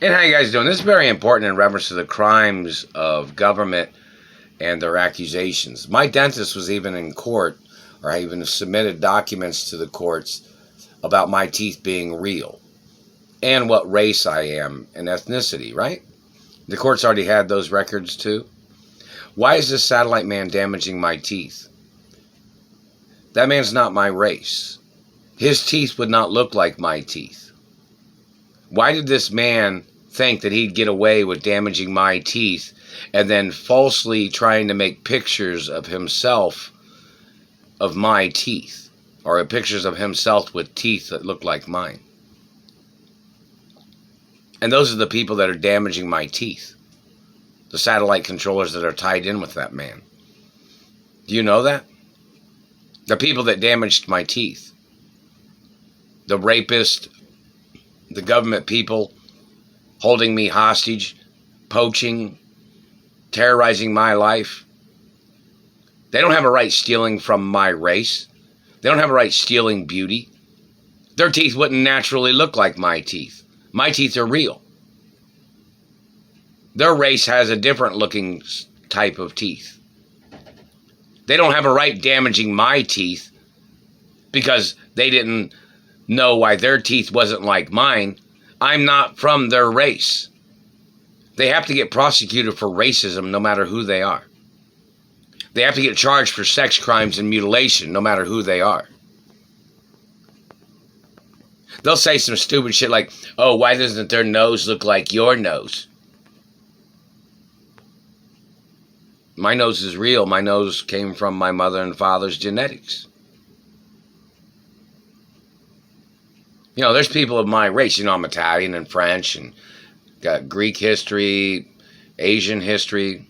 And how you guys doing? This is very important in reference to the crimes of government and their accusations. My dentist was even in court, or I even submitted documents to the courts about my teeth being real and what race I am and ethnicity, right? The courts already had those records too. Why is this satellite man damaging my teeth? That man's not my race. His teeth would not look like my teeth. Why did this man think that he'd get away with damaging my teeth and then falsely trying to make pictures of himself of my teeth, or pictures of himself with teeth that look like mine? And those are the people that are damaging my teeth. The satellite controllers that are tied in with that man. Do you know that? The people that damaged my teeth. The rapist, the government people holding me hostage, poaching, terrorizing my life. They don't have a right stealing from my race. They don't have a right stealing beauty. Their teeth wouldn't naturally look like my teeth. My teeth are real. Their race has a different looking type of teeth. They don't have a right damaging my teeth because they didn't know why their teeth wasn't like mine. I'm not from their race. They have to get prosecuted for racism no matter who they are. They have to get charged for sex crimes and mutilation no matter who they are. They'll say some stupid shit like, oh, why doesn't their nose look like your nose? My nose is real. My nose came from my mother and father's genetics. You know, there's people of my race. You know, I'm Italian and French and got Greek history, Asian history.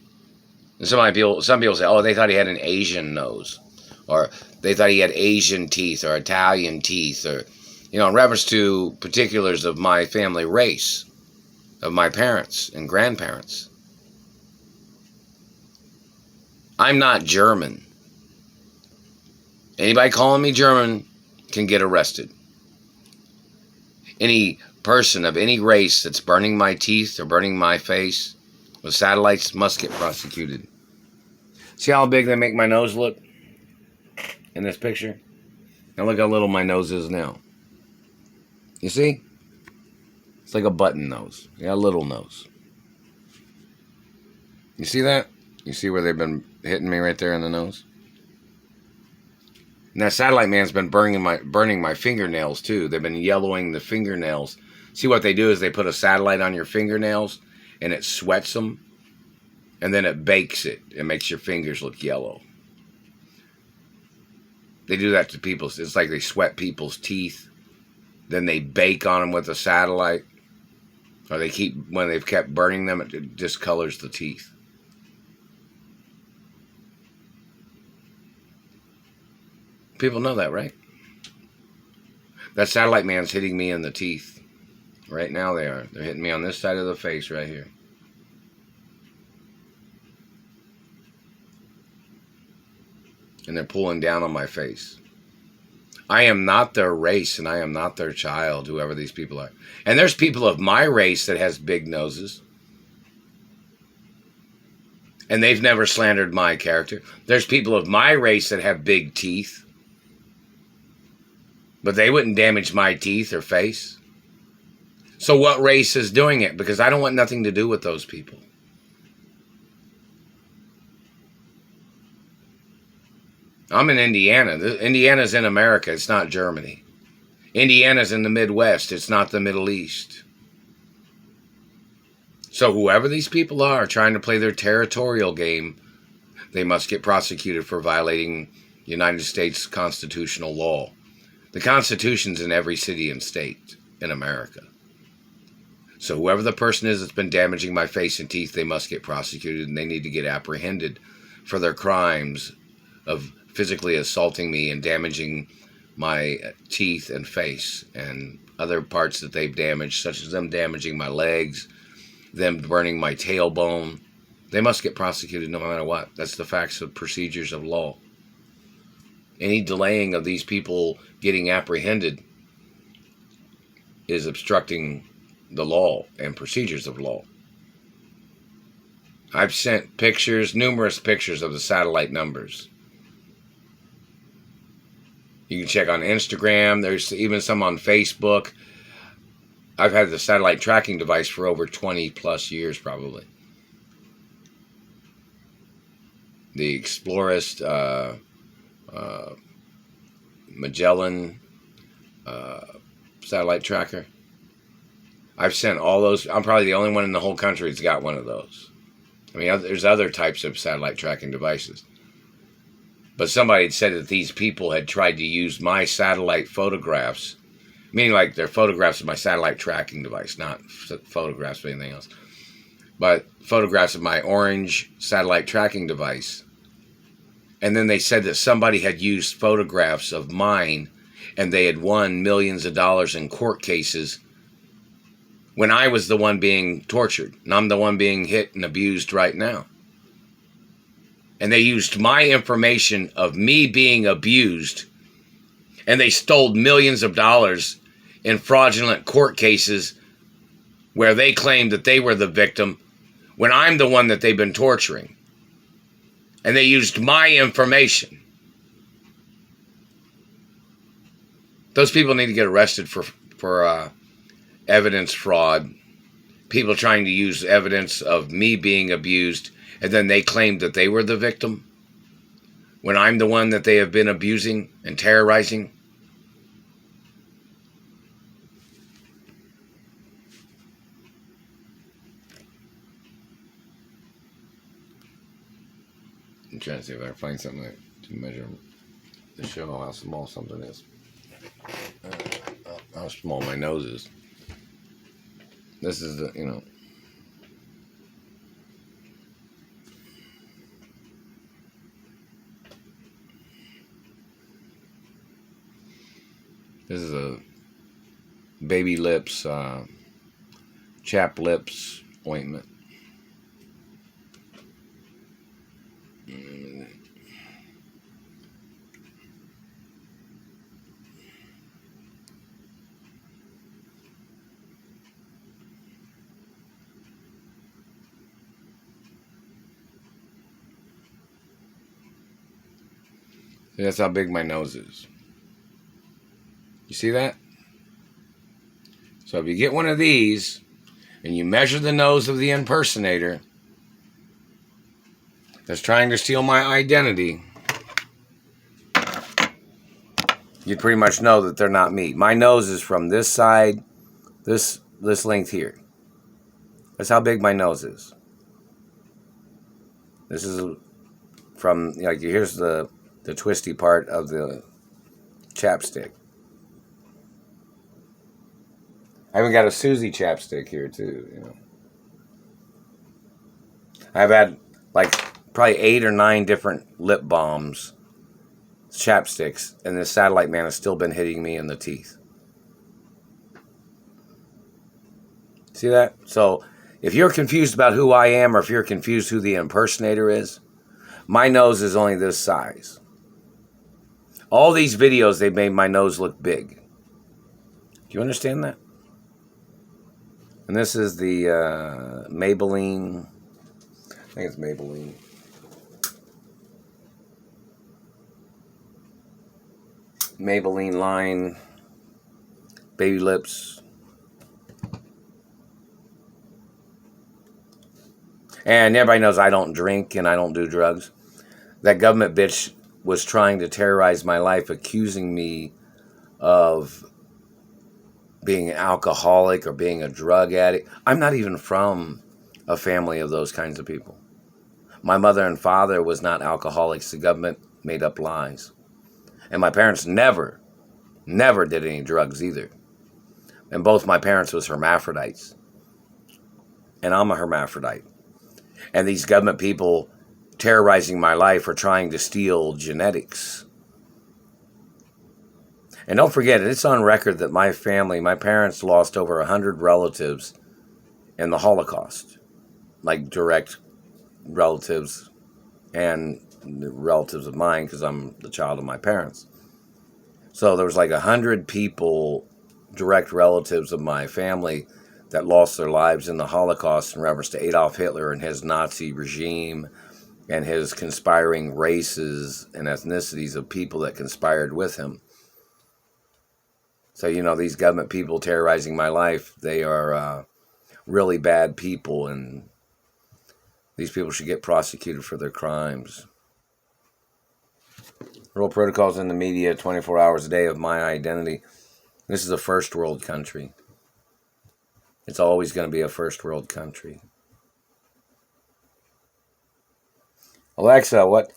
And some people say, oh, they thought he had an Asian nose. Or they thought he had Asian teeth or Italian teeth. Or, you know, in reference to particulars of my family race, of my parents and grandparents. I'm not German. Anybody calling me German can get arrested. Any person of any race that's burning my teeth or burning my face with satellites must get prosecuted. See how big they make my nose look in this picture? Now look how little my nose is now. You see? It's like a button nose. You got a little nose. You see that? You see where they've been hitting me right there in the nose? And that satellite man's been burning my fingernails too. They've been yellowing the fingernails. See what they do is they put a satellite on your fingernails and it sweats them. And then it bakes it. It makes your fingers look yellow. They do that to people. It's like they sweat people's teeth. Then they bake on them with a satellite. Or when they've kept burning them, it discolors the teeth. People know that, right? That satellite man's hitting me in the teeth. Right now they are. They're hitting me on this side of the face right here. And they're pulling down on my face. I am not their race and I am not their child, whoever these people are. And there's people of my race that has big noses. And they've never slandered my character. There's people of my race that have big teeth. But they wouldn't damage my teeth or face. So what race is doing it? Because I don't want nothing to do with those people. I'm in Indiana. Indiana's in America. It's not Germany. Indiana's in the Midwest. It's not the Middle East. So whoever these people are trying to play their territorial game, they must get prosecuted for violating United States constitutional law. The Constitution's in every city and state in America. So whoever the person is that's been damaging my face and teeth, they must get prosecuted and they need to get apprehended for their crimes of physically assaulting me and damaging my teeth and face and other parts that they've damaged, such as them damaging my legs, them burning my tailbone. They must get prosecuted no matter what. That's the facts of procedures of law. Any delaying of these people getting apprehended is obstructing the law and procedures of law. I've sent pictures, numerous pictures of the satellite numbers. You can check on Instagram. There's even some on Facebook. I've had the satellite tracking device for over 20 plus years, probably. The Explorist, Magellan satellite tracker. I've sent all those. I'm probably the only one in the whole country that's got one of those. I mean, there's other types of satellite tracking devices. But somebody had said that these people had tried to use my satellite photographs, meaning like they're photographs of my satellite tracking device, not photographs of anything else, but photographs of my orange satellite tracking device. And then they said that somebody had used photographs of mine and they had won millions of dollars in court cases when I was the one being tortured. And I'm the one being hit and abused right now. And they used my information of me being abused, and they stole millions of dollars in fraudulent court cases where they claimed that they were the victim when I'm the one that they've been torturing. And they used my information. Those people need to get arrested for evidence fraud. People trying to use evidence of me being abused, and then they claimed that they were the victim when I'm the one that they have been abusing and terrorizing. I'm trying to see if I can find something to measure to show how small something is. How small my nose is. This is the, this is a Baby Lips, Chapped Lips ointment. That's how big my nose is. You see that? So if you get one of these and you measure the nose of the impersonator that's trying to steal my identity, you'd pretty much know that they're not me. My nose is from this side, this length here. That's how big my nose is. This is from, like, here's the twisty part of the chapstick. I even got a Susie chapstick here too, I've had like probably 8 or 9 different lip balms, chapsticks, and this satellite man has still been hitting me in the teeth. See that? So if you're confused about who I am, or if you're confused who the impersonator is, my nose is only this size. All these videos, they made my nose look big. Do you understand that? And this is the Maybelline. I think it's Maybelline. Maybelline line. Baby Lips. And everybody knows I don't drink and I don't do drugs. That government bitch was trying to terrorize my life, accusing me of being an alcoholic or being a drug addict. I'm not even from a family of those kinds of people. My mother and father was not alcoholics. The government made up lies. And my parents never did any drugs either. And both my parents was hermaphrodites. And I'm a hermaphrodite. And these government people terrorizing my life are trying to steal genetics. And don't forget, it's on record that my family, my parents lost over 100 relatives in the Holocaust. Like direct relatives and relatives of mine, because I'm the child of my parents. So there was like 100 people, direct relatives of my family, that lost their lives in the Holocaust in reference to Adolf Hitler and his Nazi regime and his conspiring races and ethnicities of people that conspired with him. So, these government people terrorizing my life, they are really bad people, and these people should get prosecuted for their crimes. Rule protocols in the media 24 hours a day of my identity. This is a first world country. It's always going to be a first world country. Alexa, what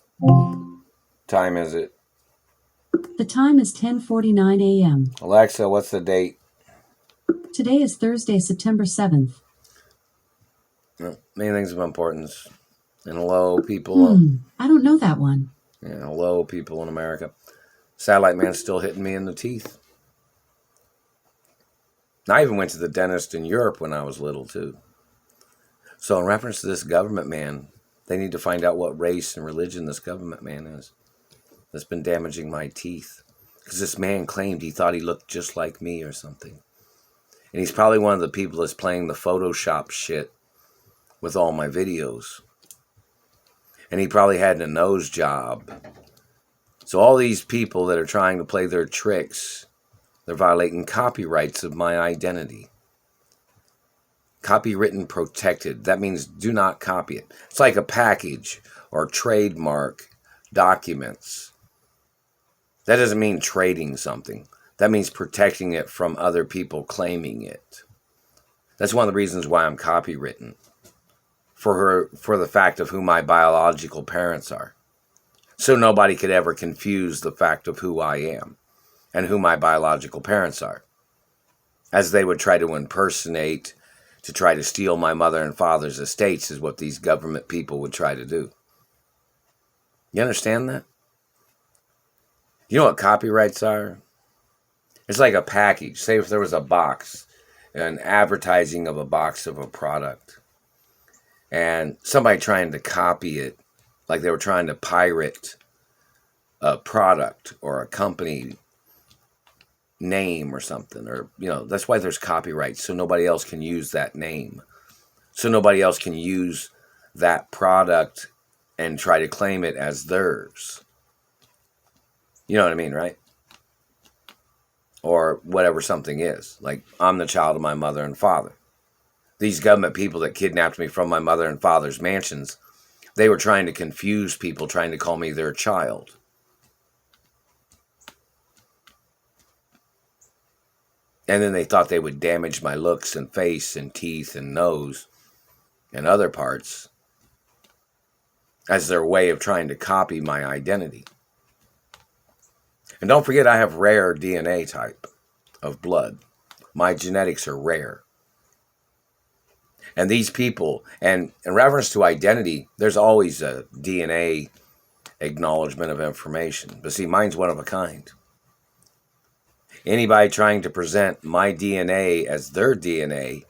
time is it? The time is 10:49 a.m. Alexa, what's the date? Today is Thursday, September 7th. Many things of importance. And hello, people. I don't know that one. Yeah, hello, people in America. Satellite man's still hitting me in the teeth. I even went to the dentist in Europe when I was little, too. So in reference to this government man, they need to find out what race and religion this government man is that's been damaging my teeth. Because this man claimed he thought he looked just like me or something. And he's probably one of the people that's playing the Photoshop shit with all my videos. And he probably had a nose job. So all these people that are trying to play their tricks, they're violating copyrights of my identity. Copywritten protected. That means do not copy it. It's like a package or trademark documents. That doesn't mean trading something. That means protecting it from other people claiming it. That's one of the reasons why I'm copywritten. For the fact of who my biological parents are. So nobody could ever confuse the fact of who I am and who my biological parents are. As they would try to impersonate, to try to steal my mother and father's estates is what these government people would try to do. You understand that? You know what copyrights are? It's like a package. Say if there was a box, an advertising of a box of a product, and somebody trying to copy it, like they were trying to pirate a product or a company name or something, or, that's why there's copyright, so nobody else can use that name. So nobody else can use that product and try to claim it as theirs. You know what I mean, right? Or whatever something is. Like, I'm the child of my mother and father. These government people that kidnapped me from my mother and father's mansions, they were trying to confuse people, trying to call me their child. And then they thought they would damage my looks and face and teeth and nose and other parts as their way of trying to copy my identity. And don't forget, I have rare DNA type of blood. My genetics are rare. And these people, and in reference to identity, there's always a DNA acknowledgement of information. But see, mine's one of a kind. Anybody trying to present my DNA as their DNA,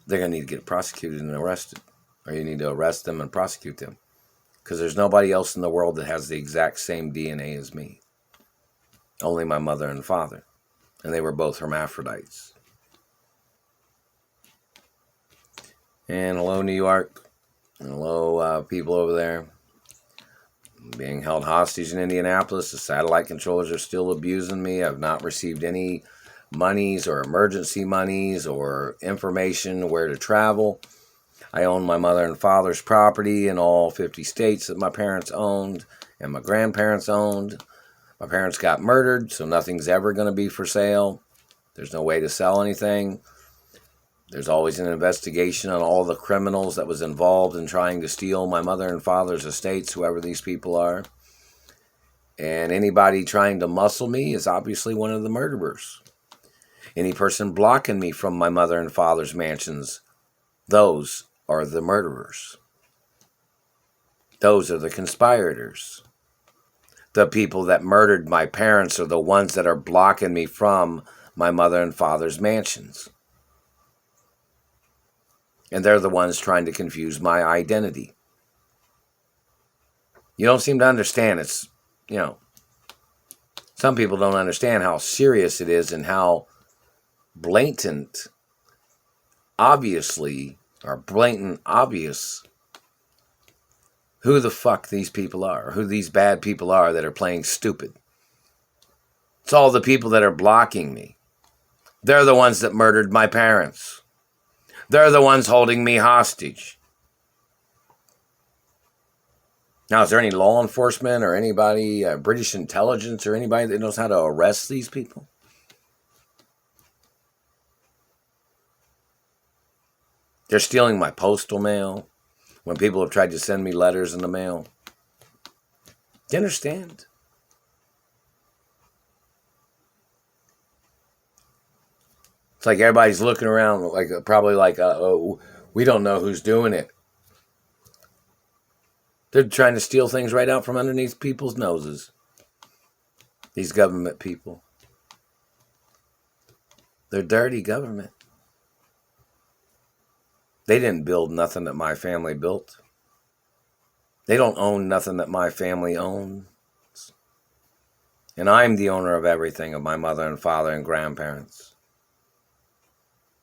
they're going to need to get prosecuted and arrested. Or you need to arrest them and prosecute them. Because there's nobody else in the world that has the exact same DNA as me. Only my mother and father. And they were both hermaphrodites. And hello, New York. And hello, people over there. Being held hostage in Indianapolis. The satellite controllers are still abusing me. I've not received any monies or emergency monies or information where to travel. I own my mother and father's property in all 50 states that my parents owned and my grandparents owned. My parents got murdered, so nothing's ever going to be for sale. There's no way to sell anything. There's always an investigation on all the criminals that was involved in trying to steal my mother and father's estates, whoever these people are. And anybody trying to muscle me is obviously one of the murderers. Any person blocking me from my mother and father's mansions, those are the murderers. Those are the conspirators. The people that murdered my parents are the ones that are blocking me from my mother and father's mansions. And they're the ones trying to confuse my identity. You don't seem to understand. It's, some people don't understand how serious it is and how blatant obviously are blatant obvious who the fuck these people are, who these bad people are that are playing stupid. It's all the people that are blocking me. They're the ones that murdered my parents. They're the ones holding me hostage. Now, is there any law enforcement or anybody, British intelligence or anybody that knows how to arrest these people? They're stealing my postal mail when people have tried to send me letters in the mail. Do you understand? It's like everybody's looking around, like probably like, oh, we don't know who's doing it. They're trying to steal things right out from underneath people's noses. These government people. They're dirty government. They didn't build nothing that my family built. They don't own nothing that my family owns. And I'm the owner of everything, of my mother and father and grandparents.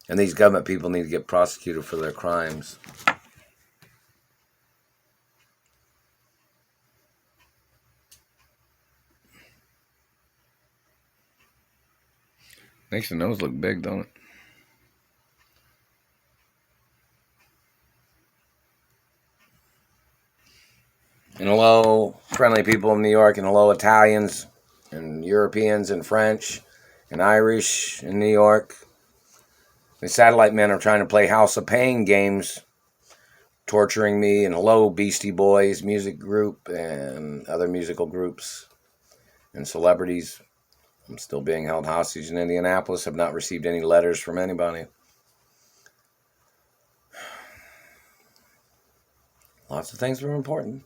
And these government people need to get prosecuted for their crimes. Makes the nose look big, don't it? And hello, friendly people in New York, and hello, Italians, and Europeans, and French, and Irish in New York. The satellite men are trying to play House of Pain games, torturing me, and hello, Beastie Boys music group, and other musical groups, and celebrities. I'm still being held hostage in Indianapolis. Have not received any letters from anybody. Lots of things are important.